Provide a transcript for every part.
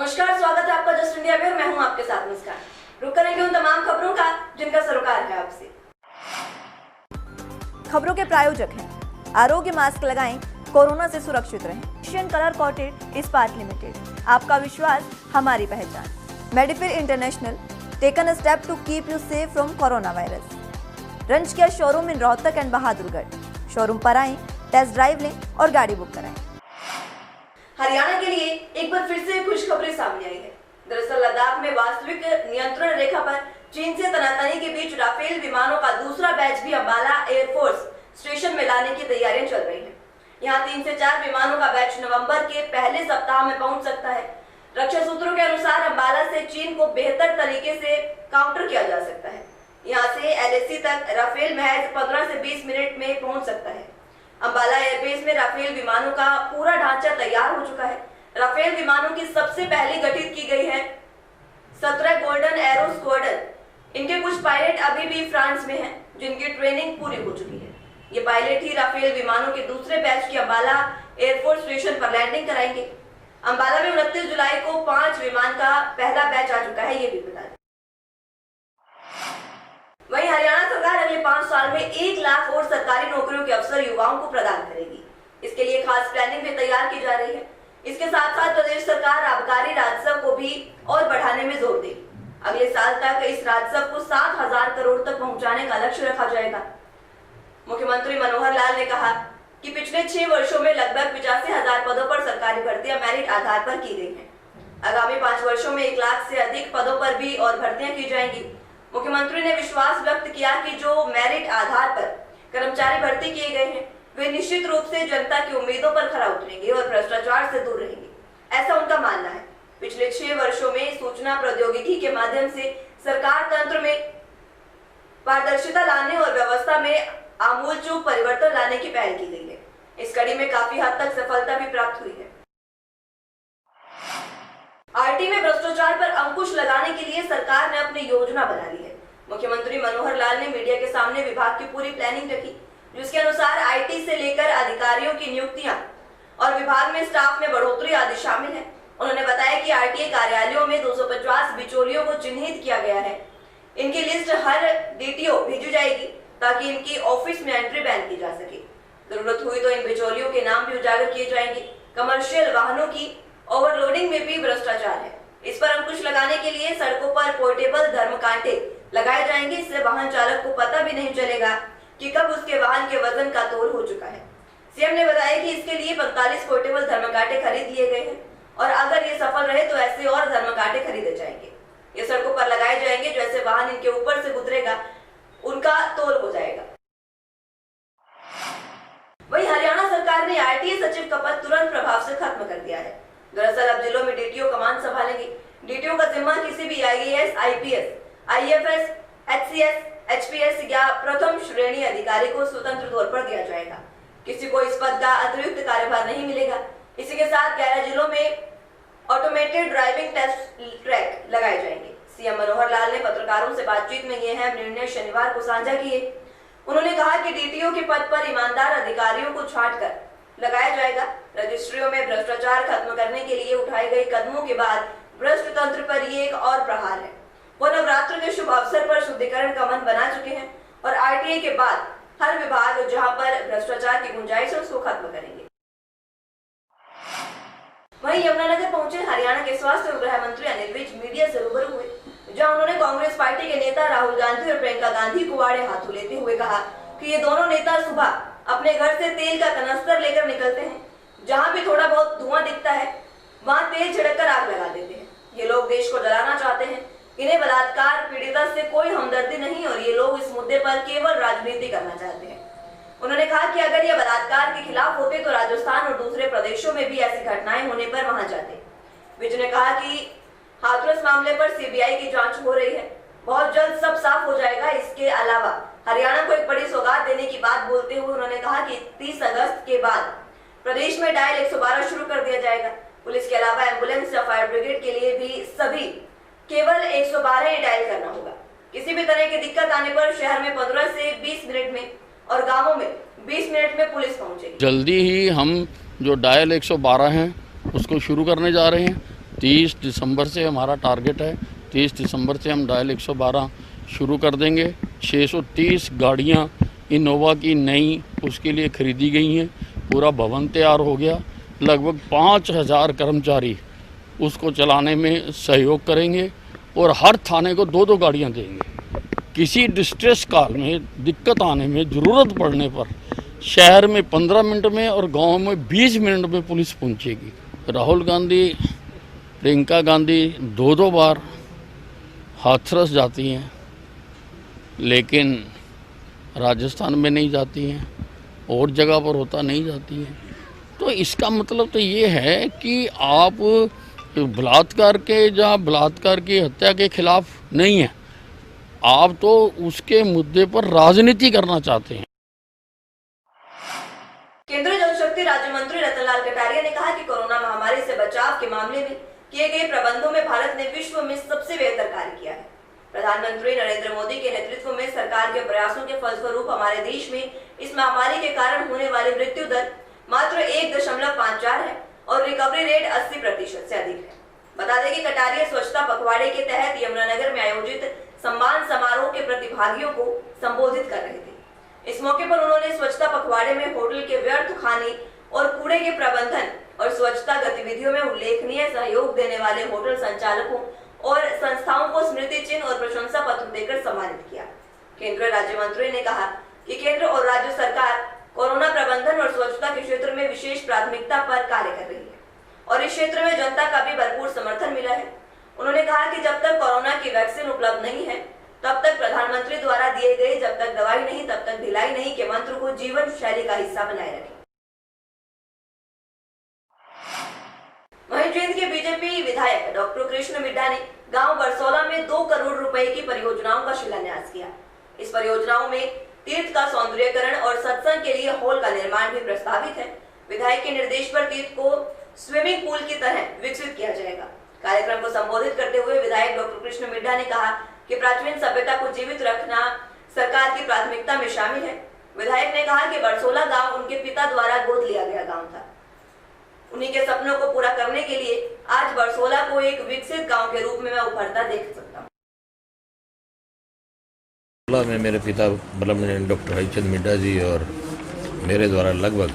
नमस्कार, स्वागत है आपका जस्ट इंडिया में और मैं हूं आपके साथ मुस्कान। रुक करेंगे उन तमाम खबरों का जिनका सरोकार है आपसे। खबरों के प्रायोजक हैं आरोग्य मास्क लगाएं, कोरोना से सुरक्षित रहें। एशियन कलर कोटेड इस्पात लिमिटेड, आपका विश्वास हमारी पहचान। मेडिफिर international, taken a step to keep you safe from corona virus. रंज किया showroom in Rohtak and Bahadurgarh. Showroom पर आएं, टेस्ट ड्राइव लें और गाड़ी बुक कराएं। हरियाणा के लिए एक बार फिर से खुशखबरी सामने आई है। दरअसल लद्दाख में वास्तविक नियंत्रण रेखा पर चीन से तनातनी के बीच राफेल विमानों का दूसरा बैच भी अंबाला एयरफोर्स स्टेशन में लाने की तैयारियां चल रही हैं। यहां 3 से 4 विमानों का बैच नवंबर के पहले सप्ताह में पहुंच सकता है। रक्षा सूत्रों के अनुसार अंबाला से चीन को बेहतर तरीके से काउंटर किया जा सकता है। यहाँ से LAC तक राफेल महज 15 से 20 मिनट में पहुंच सकता है। अंबाला एयरबेस में राफेल विमानों का पूरा ढांचा तैयार हो चुका है। राफेल विमानों की सबसे पहले गठित की गई है 17 गोल्डन एरो स्क्वाड्रन। इनके कुछ पायलट अभी भी फ्रांस में हैं, जिनकी ट्रेनिंग पूरी हो चुकी है। ये पायलट ही राफेल विमानों के दूसरे बैच की अंबाला एयरफोर्स स्टेशन पर लैंडिंग कराएंगे। अंबाला में 29 जुलाई को 5 विमान का पहला बैच आ चुका है, ये भी बता दें। वहीं हरियाणा सरकार अगले 5 साल में 1 लाख और सरकारी नौकरियों के अवसर युवाओं को प्रदान करेगी। इसके लिए खास प्लानिंग भी तैयार की जा रही है। इसके साथ साथ प्रदेश सरकार आबकारी राजस्व को भी और बढ़ाने में जोर देगी। अगले साल तक इस राजस्व को 7,000 करोड़ तक पहुंचाने का लक्ष्य रखा जाएगा। मुख्यमंत्री मनोहर लाल ने कहा कि पिछले 6 वर्षों में लगभग 85,000 पदों पर सरकारी भर्तियां मेरिट आधार पर की गई हैं। आगामी 5 वर्षों में 1 लाख से अधिक पदों पर भी और भर्तियां की जाएंगी। मुख्यमंत्री ने विश्वास व्यक्त किया कि जो मेरिट आधार पर कर्मचारी भर्ती किए गए हैं, वे निश्चित रूप से जनता की उम्मीदों पर खरा उतरेंगे और भ्रष्टाचार से दूर रहेंगे, ऐसा उनका मानना है। पिछले 6 वर्षों में सूचना प्रौद्योगिकी के माध्यम से सरकार तंत्र में पारदर्शिता लाने और व्यवस्था में आमूलचूल परिवर्तन लाने की पहल की गई है। इस कड़ी में काफी हद तक सफलता भी प्राप्त हुई है। आरटी में भ्रष्टाचार पर अंकुश लगाने के लिए सरकार ने अपनी योजना बना ली है। मुख्यमंत्री मनोहर लाल ने मीडिया के सामने विभाग की पूरी प्लानिंग रखी, जिसके अनुसार आईटी से लेकर अधिकारियों की नियुक्तियां और विभाग में स्टाफ में बढ़ोतरी आदि शामिल है। उन्होंने बताया कि आरटीए कार्यालयों में 250 बिचौलियों को चिन्हित किया गया है। इनकी लिस्ट हर DTO भेजी जाएगी ताकि इनकी ऑफिस में एंट्री बैन की जा सके। जरूरत हुई तो इन बिचौलियों के नाम भी उजागर किए जाएंगे। कमर्शियल वाहनों की ओवरलोडिंग में भी भ्रष्टाचार है। इस पर अंकुश लगाने के लिए सड़कों पर पोर्टेबल धर्मकांटे लगाए जाएंगे। इससे वाहन चालक को पता भी नहीं चलेगा कि कब उसके वाहन के वजन का तोल हो चुका है। सीएम ने बताया कि इसके लिए 45 पोर्टेबल धर्मकांटे खरीद लिए गए हैं और अगर ये सफल रहे तो ऐसे और धर्मकांटे खरीदे जाएंगे। ये सड़कों पर लगाए जाएंगे, जैसे वाहन इनके ऊपर से गुजरेगा उनका तोल हो जाएगा। वहीं हरियाणा सरकार ने आरटीए सचिव का पद तुरंत प्रभाव से खत्म कर दिया है। दरअसल अब जिलों में DTO कमान संभालेंगे। DTO का जिम्मा किसी भी IAS, IPS, IFS, HCS, HPS या प्रथम श्रेणी अधिकारी को स्वतंत्र तौर पर दिया जाएगा। किसी को इस पद का अतिरिक्त कार्यभार नहीं मिलेगा। इसी के साथ 11 जिलों में ऑटोमेटेड ड्राइविंग टेस्ट ट्रैक लगाए जाएंगे। सीएम मनोहर लाल ने पत्रकारों से बातचीत में यह अहम निर्णय शनिवार को साझा किए। उन्होंने कहा कि DTO के पद पर ईमानदार अधिकारियों को छांटकर लगाया जाएगा। रजिस्ट्रियों में भ्रष्टाचार खत्म करने के लिए उठाए गए कदमों के बाद भ्रष्ट तंत्र पर ये एक और प्रहार है। वो नवरात्र के शुभ अवसर पर शुद्धिकरण का मन बना चुके हैं और आरटीए के बाद हर विभाग जहां पर भ्रष्टाचार की गुंजाइश है उसको खत्म करेंगे। वहीं यमुनानगर पहुंचे हरियाणा के स्वास्थ्य और गृह मंत्री अनिल विज मीडिया से रूबरू हुए, जहां उन्होंने कांग्रेस पार्टी के नेता राहुल गांधी और प्रियंका गांधी को आड़े हाथों लेते हुए कहा कि ये दोनों नेता सुबह अपने घर से तेल का कनस्तर लेकर निकलते हैं। जहां भी थोड़ा बहुत धुआं दिखता है वहां तेल छिड़ककर आग लगा देते हैं। ये लोग देश को जलाना चाहते हैं। इन्हें बलात्कार पीड़िता से कोई हमदर्दी नहीं और ये लोग इस मुद्दे पर केवल राजनीति करना चाहते हैं। उन्होंने कहा कि अगर ये बलात्कार के खिलाफ होते तो राजस्थान और दूसरे प्रदेशों में भी ऐसी घटनाएं होने पर वहां जाते। विज ने कहा कि हाथरस मामले पर CBI की जांच हो रही है, बहुत जल्द सब साफ हो जाएगा। इसके अलावा हरियाणा को एक बड़ी सौगात देने की बात बोलते हुए उन्होंने कहा कि 30 अगस्त के बाद प्रदेश में डायल 112 शुरू कर दिया जाएगा। पुलिस के अलावा एम्बुलेंस या फायर ब्रिगेड के लिए भी सभी केवल 112 ही डायल करना होगा। किसी भी तरह की दिक्कत आने पर शहर में 15 से 20 मिनट में और गांवों में 20 मिनट में पुलिस पहुंचेगी। जल्दी ही हम जो डायल 112 हैं उसको शुरू करने जा रहे हैं 30 दिसंबर से हमारा टारगेट है। 30 दिसंबर से हम डायल 112 शुरू कर देंगे। 630 गाड़ियां इनोवा की नई उसके लिए खरीदी गई हैं। पूरा भवन तैयार हो गया। लगभग 5000 कर्मचारी उसको चलाने में सहयोग करेंगे और हर थाने को 2-2 गाड़ियां देंगे। किसी डिस्ट्रेस काल में दिक्कत आने में ज़रूरत पड़ने पर शहर में 15 मिनट में और गांव में 20 मिनट में पुलिस पहुंचेगी। राहुल गांधी, प्रियंका गांधी 2-2 बार हाथरस जाती हैं, लेकिन राजस्थान में नहीं जाती हैं, और जगह पर होता नहीं जाती हैं। तो इसका मतलब तो ये है कि आप बलात्कार के या बलात्कार की हत्या के खिलाफ नहीं है, आप तो उसके मुद्दे पर राजनीति करना चाहते हैं। केंद्रीय जल शक्ति राज्य मंत्री रतनलाल कटारिया ने कहा कि कोरोना महामारी से बचाव के मामले में किए गए प्रबंधों में भारत ने विश्व में सबसे बेहतर कार्य किया है। प्रधानमंत्री नरेंद्र मोदी के नेतृत्व में सरकार के प्रयासों के फलस्वरूप हमारे देश में इस महामारी के कारण होने वाली मृत्यु दर मात्र 1.54 है और रिकवरी रेट 80% से अधिक है। बता दें कि कटारिया स्वच्छता पखवाड़े के तहत यमुनानगर में आयोजित सम्मान समारोह के प्रतिभागियों को संबोधित कर रहे थे। इस मौके पर उन्होंने स्वच्छता पखवाड़े में होटल के व्यर्थ खाने और कूड़े के प्रबंधन और स्वच्छता गतिविधियों में उल्लेखनीय सहयोग देने वाले होटल संचालकों और संस्थाओं को स्मृति चिन्ह और प्रशंसा पत्र देकर सम्मानित किया। केंद्रीय राज्य मंत्री ने कहा कि केंद्र और राज्य सरकार कोरोना प्रबंधन और स्वच्छता के क्षेत्र में विशेष प्राथमिकता पर कार्य कर रही है और इस क्षेत्र में जनता का भी भरपूर समर्थन मिला है। उन्होंने कहा कि जब तक कोरोना की वैक्सीन उपलब्ध नहीं है, तब तक प्रधानमंत्री द्वारा दिए गए जब तक दवाई नहीं तब तक ढिलाई नहीं के मंत्र को जीवन शैली का हिस्सा बनाए रखें। वहीं जींद के बीजेपी विधायक डॉक्टर कृष्ण मिड्ढा ने गांव बरसोला में 2 करोड़ रुपए की परियोजनाओं का शिलान्यास किया। इस परियोजनाओं में तीर्थ का सौंदर्यीकरण और सत्संग के लिए हॉल का निर्माण भी प्रस्तावित है। विधायक के निर्देश पर तीर्थ को स्विमिंग पूल की तरह विकसित किया जाएगा। कार्यक्रम को संबोधित करते हुए विधायक डॉक्टर कृष्ण मिड्ढा ने कहा कि प्राचीन सभ्यता को जीवित रखना सरकार की प्राथमिकता में शामिल है। विधायक ने कहा कि बरसोला गांव उनके पिता द्वारा गोद लिया गया गांव था। उन्हीं के सपनों को पूरा करने के लिए आज बरसोला को एक विकसित गांव के रूप में मैं उभरता देख सकता हूँ। में मेरे पिता मतलब डॉक्टर हरिचंद मिड्ढा जी और मेरे द्वारा लगभग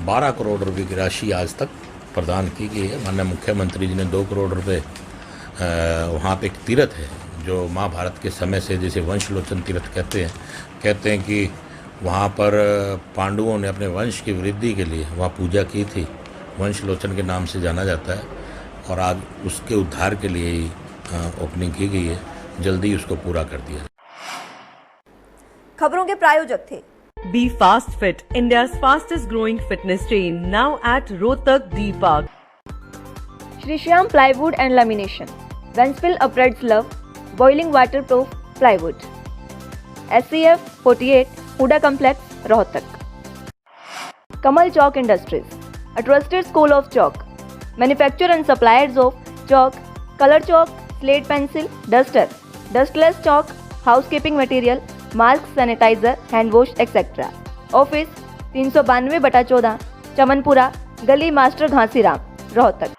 12 करोड़ रुपए की राशि आज तक प्रदान की गई है। माननीय मुख्यमंत्री जी ने 2 करोड़ रुपए वहाँ पे एक तीर्थ है जो महाभारत के समय से, जैसे वंशलोचन तीर्थ कहते हैं कि वहाँ पर पांडवों ने अपने वंश की वृद्धि के लिए वहाँ पूजा की थी। वंशलोचन के नाम से जाना जाता है और आज उसके उद्धार के लिए ही ओपनिंग की गई है। जल्दी उसको पूरा कर दिया। खबरों के प्रायोजक थे Be Fast Fit, India's fastest growing fitness chain, now at Rohtak D Park. Shri Shyam plywood and lamination, वेंसफिल अपरेड्स लव, boiling waterproof plywood, SCF 48 HUDA complex Rohtak. Kamal Chowk industries, a trusted school of chalk, manufacturer and suppliers of chalk, color chalk, slate pencil, duster, dustless chalk, housekeeping material, mask, sanitiser, hand wash etcetera. Office 392/14 Chamanpura गली master Ghasiram Rohtak.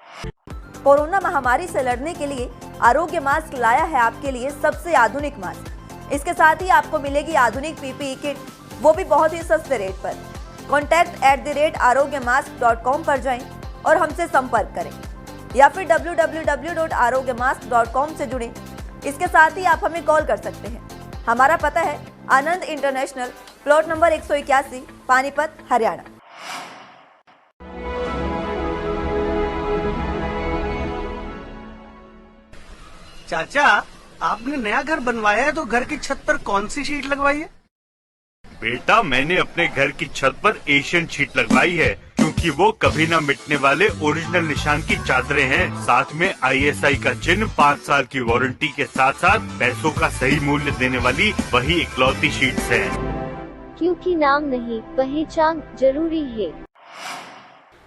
Corona महामारी से लड़ने के लिए आरोग्य mask लाया है आपके लिए सबसे आधुनिक मास्क। इसके साथ ही आपको मिलेगी आधुनिक PPE किट, वो भी बहुत ही सस्ते रेट पर। contact@arogyamask.com पर जाएं और हमसे संपर्क करें या फिर www.arogyamask.com से जुड़ें। इसके साथ ही आप हमें कॉल कर सकते हैं। हमारा पता है Anand international, plot number 181, Panipat, Haryana. चाचा, आपने नया घर बनवाया है तो घर की छत पर कौन सी शीट लगवाई है? बेटा, मैंने अपने घर की छत पर एशियन शीट लगवाई है क्योंकि वो कभी न मिटने वाले ओरिजिनल निशान की चादरें हैं। साथ में ISI का चिन्ह, 5 साल की वारंटी के साथ साथ पैसों का सही मूल्य देने वाली वही इकलौती शीट्स हैं। क्योंकि नाम नहीं, पहचान जरूरी है।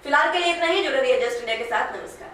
फिलहाल के लिए इतना ही। जुड़े रहिए जस्ट इंडिया के साथ। नमस्कार।